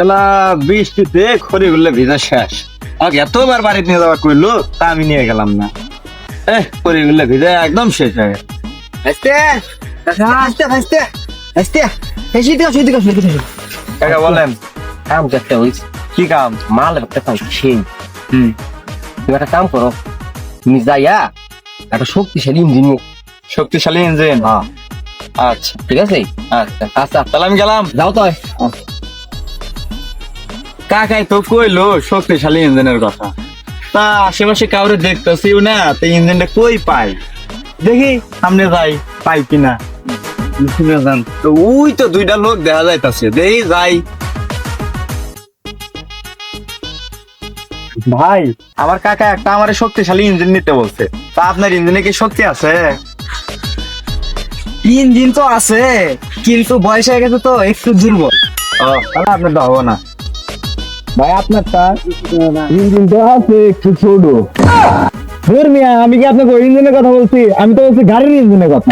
এলা বৃষ্টিতে খড়ি গুলো ভিজা শেষ। আমাকে এতবার বাড়িতে নিয়ে যাওয়া কইলো, তা আমি নিয়ে গেলাম না। খড়ি গুলো ভিজা একদম শেষ হয়ে গেছে। আস্তে আস্তে আস্তে আস্তে এদিকে আসো এদিকে আসো এদিকে আসো। কাকা বলেন, কাম করতে হইছে, কি কাম? মাল একটা পাইছি সেই। হুম, তুমি একটা কাম করো, তুমি যাইয়া একটা শক্তিশালী ইঞ্জিন শক্তিশালী ইঞ্জিন। হ্যাঁ আচ্ছা ঠিক আছে। আচ্ছা, আচ্ছা তাহলে আমি গেলাম। যাও তো। কাকাই তো কইলো শক্তিশালী ইঞ্জিনের কথা, তা আশেপাশে কাউরে দেখতেছিও না, তো ইঞ্জিনটা কই পাই? দেখি সামনে যাই, পাই কিনা। শুনে যান তো, ওই তো দুইটা লোক দেখা যাইতাছে, দেখি যাই। ভাই, আমার কাকা একটা আমার শক্তিশালী ইঞ্জিন নিতে বলছে, তা আপনার ইঞ্জিনে কি শক্তি আছে? ইঞ্জিন তো আছে, কিন্তু বয়স হয়ে গেছে তো একটু দুর্বল। ও, তাহলে আপনার তো হবো না। ভাই আপনারটা ইঞ্জিন তো আছে একটু ছোট। ধুর মিয়া, আমি কি আপনাকে ওই ইঞ্জিনের কথা বলছি? আমি তো বলছি গাড়ির ইঞ্জিনের কথা।